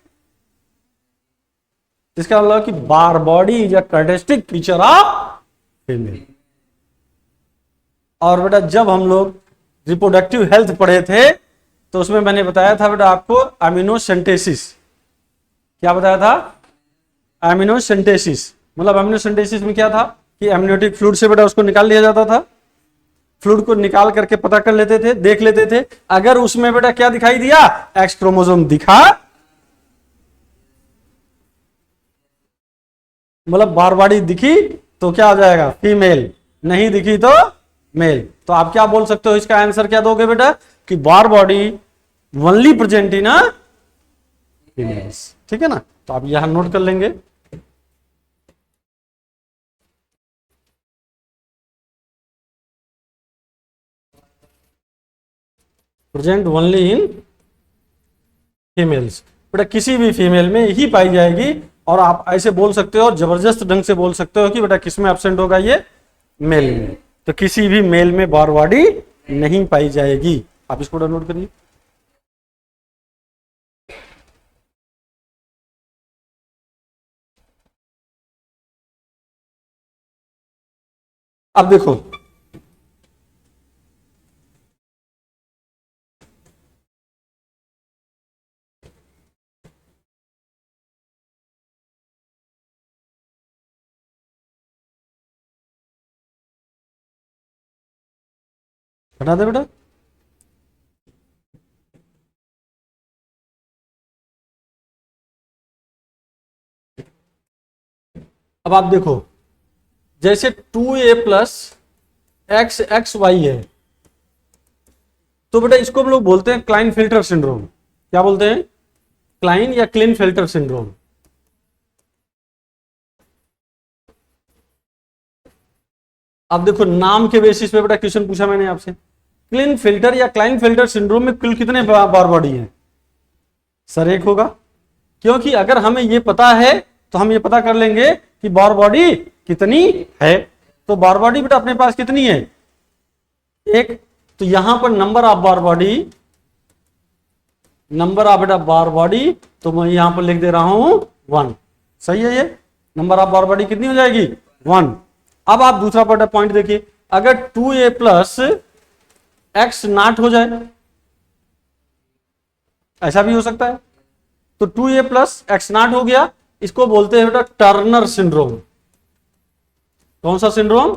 इसका मतलब कि Barr body is a characteristic feature of female. और बेटा जब हम लोग रिप्रोडक्टिव हेल्थ पढ़े थे तो उसमें मैंने बताया था बेटा आपको अमीनोसिंथेसिस, क्या बताया था, अमीनोसिंथेसिस। मतलब अमीनोसिंथेसिस में क्या था कि एमनियोटिक फ्लूइड से बेटा उसको निकाल लिया जाता था, फ्लूइड को निकाल करके पता कर लेते थे, देख लेते थे, अगर उसमें बेटा क्या दिखाई दिया, एक्स क्रोमोसोम दिखा, मतलब बार बॉडी दिखी तो क्या हो जाएगा, फीमेल, नहीं दिखी तो मेल। तो आप क्या बोल सकते हो, इसका आंसर क्या दोगे बेटा कि Barr body only present in females, ठीक है ना। तो आप यहां नोट कर लेंगे। प्रेजेंट ओनली इन फीमेल्स, बेटा किसी भी फीमेल में ही पाई जाएगी। और आप ऐसे बोल सकते हो, जबरदस्त ढंग से बोल सकते हो कि बेटा किस में एब्सेंट होगा, ये मेल में। तो किसी भी मेल में बार बॉडी नहीं पाई जाएगी। आप इसको डाउनलोड करिए। अब देखो हटा दे बेटा। अब आप देखो, जैसे 2a plus X x Y है, तो बेटा इसको हम लोग बोलते हैं क्लाइन फिल्टर सिंड्रोम। क्या बोलते हैं? क्लाइन या क्लीन फिल्टर सिंड्रोम। अब देखो नाम के बेसिस पे बेटा क्वेश्चन पूछा मैंने आपसे, क्लीन फिल्टर या क्लाइन फिल्टर सिंड्रोम में कुल कितने बार बॉडी है? सर एक होगा, क्योंकि अगर हमें ये पता है तो हम ये पता कर लेंगे कि बार बॉडी कितनी है। तो बार बॉडी बेटा अपने पास कितनी है? एक। तो यहां पर number of Barr body, number of बेटा बार बॉडी, तो मैं यहां पर लिख दे रहा हूं 1। सही है? ये नंबर ऑफ बार बॉडी कितनी हो जाएगी? 1। अब आप दूसरा बेटा पॉइंट देखिए, अगर 2a प्लस एक्स नॉट हो जाए, ऐसा भी हो सकता है। तो 2a प्लस एक्स नॉट हो गया, इसको बोलते हैं बेटा टर्नर सिंड्रोम। कौन सा सिंड्रोम?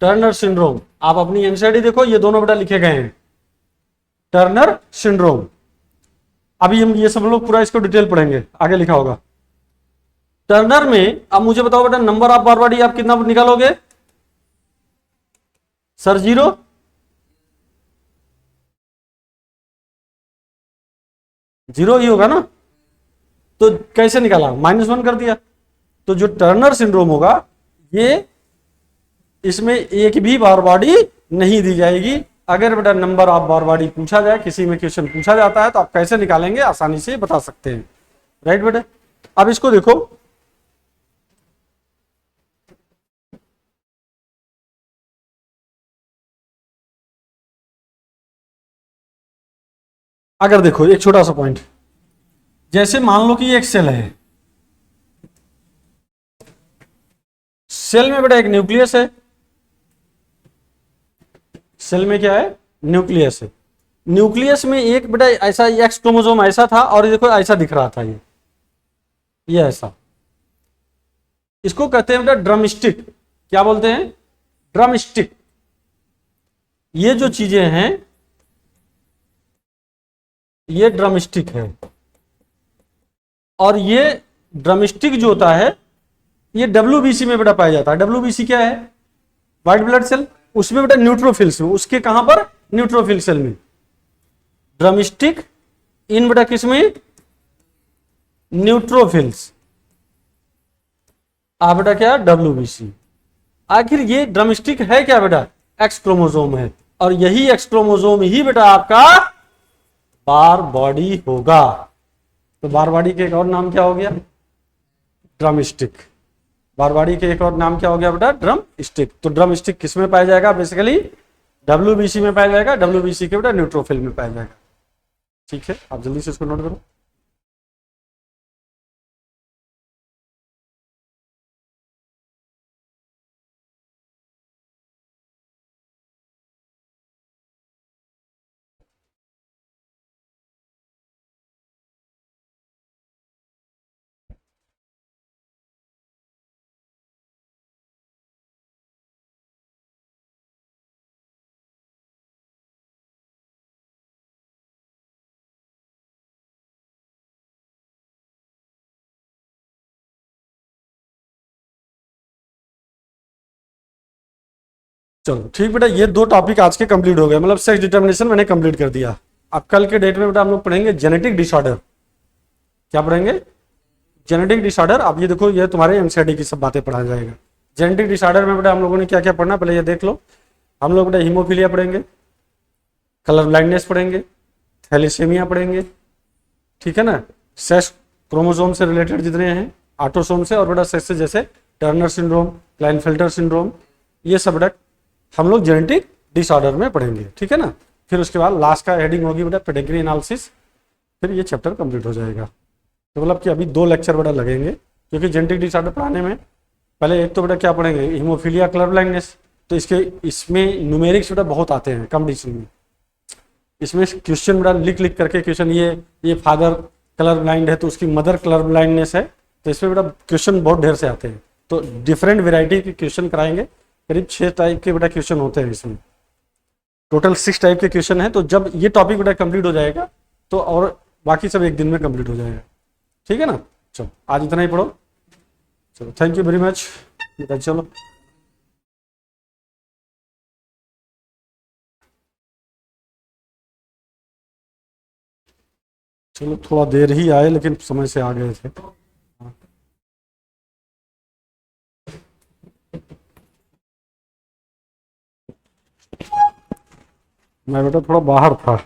Turner syndrome. आप अपनी एनसीईआरटी देखो, ये दोनों बेटा लिखे गए हैं, टर्नर सिंड्रोम। अभी हम ये सब लोग पूरा इसको डिटेल पढ़ेंगे, आगे लिखा होगा। टर्नर में अब मुझे बताओ बेटा, नंबर ऑफ बार बॉडी आप कितना निकालोगे? सर 0। जीरो ही होगा ना, तो कैसे निकाला? -1 कर दिया। तो जो टर्नर सिंड्रोम होगा, ये इसमें एक भी बार बॉडी नहीं दी जाएगी। अगर बेटा नंबर ऑफ बार बॉडी पूछा जाए, किसी में क्वेश्चन पूछा जाता है, तो आप कैसे निकालेंगे आसानी से बता सकते हैं। राइट बेटा। अब इसको देखो, अगर देखो एक छोटा सा पॉइंट, जैसे मान लो कि एक सेल है, सेल में बेटा एक न्यूक्लियस है, सेल में क्या है? न्यूक्लियस है। न्यूक्लियस में एक बेटा ऐसा एक्स क्रोमोसोम ऐसा था, और ये देखो ऐसा दिख रहा था, ये ऐसा, इसको कहते हैं बेटा ड्रम स्टिक। क्या बोलते हैं? Drum stick. ये जो चीजें हैं, ये ड्रम स्टिक है, और ये ड्रम स्टिक जो होता है, ये WBC में बेटा पाया जाता है। WBC क्या है? White blood cell. उसमें बेटा न्यूट्रोफिल्स में, उसके कहां पर? न्यूट्रोफिल सेल में। ड्रम स्टिक इन बेटा किस में? न्यूट्रोफिल्स। आ बेटा क्या? WBC। आखिर ये ड्रम स्टिक है क्या बेटा? एक्स क्रोमोसोम है, और यही एक्स क्रोमोसोम ही बेटा आपका बार बॉडी होगा। तो बार बॉडी के एक और नाम क्या हो गया? Drum stick. बार बॉडी के एक और नाम क्या हो गया बेटा? Drum stick. तो ड्रम स्टिक किस में पाया जाएगा? बेसिकली WBC में पाया जाएगा। WBC के बेटा न्यूट्रोफिल में पाया जाएगा। ठीक है, आप जल्दी से इसको नोट करो। चलो ठीक बेटा, ये 2 टॉपिक आज के कंप्लीट हो गए, मतलब सेक्स डिटर्मिनेशन मैंने कंप्लीट कर दिया। अब कल के डेट में बेटा हम लोग पढ़ेंगे जेनेटिक डिसऑर्डर। क्या पढ़ेंगे? Genetic disorder. अब ये देखो, ये तुम्हारे एनसीईआरटी की सब बातें पढ़ा जाएगा। जेनेटिक डिसऑर्डर में बेटा हम लोगों ने क्या क्या पढ़ना, पहले ये देख लो। हम लोग बेटा हीमोफीलिया पढ़ेंगे, कलर ब्लाइंडनेस पढ़ेंगे, थैलेसेमिया पढ़ेंगे, ठीक है ना, सेक्स क्रोमोसोम से रिलेटेड जितने हैं, ऑटोसोम से, और बेटा सेक्स से, जैसे टर्नर सिंड्रोम, क्लाइनफेल्टर सिंड्रोम, ये सब बेटा हम लोग जेनेटिक डिसऑर्डर में पढ़ेंगे। ठीक है ना। फिर उसके बाद लास्ट का हेडिंग होगी बेटा पेडिग्री एनालिसिस। फिर ये चैप्टर कंप्लीट हो जाएगा। तो मतलब कि अभी 2 लेक्चर बेटा लगेंगे, क्योंकि जेनेटिक डिसऑर्डर पढ़ाने में पहले एक तो बेटा क्या पढ़ेंगे? Haemophilia, colour blindness. तो इसमें न्यूमेरिक्स बेटा बहुत आते हैं कंपटीशन में। इसमें क्वेश्चन बेटा लिख लिख करके क्वेश्चन, ये फादर कलर ब्लाइंड है तो उसकी मदर कलर ब्लाइंडनेस है, तो इसमें बेटा क्वेश्चन बहुत ढेर से आते हैं। तो डिफरेंट वेराइटी के क्वेश्चन कराएंगे, करीब 6 टाइप के बेटा क्वेश्चन होते हैं इसमें। टोटल 6 टाइप के क्वेश्चन है। तो जब ये टॉपिक बेटा कंप्लीट हो जाएगा तो और बाकी सब एक दिन में कंप्लीट हो जाएगा, ठीक है ना। चलो आज इतना ही पढ़ो। चलो थैंक यू वेरी मच बेटा। चलो चलो थोड़ा देर ही आए लेकिन समय से आ गए थे। मैं बेटा थोड़ा बाहर था।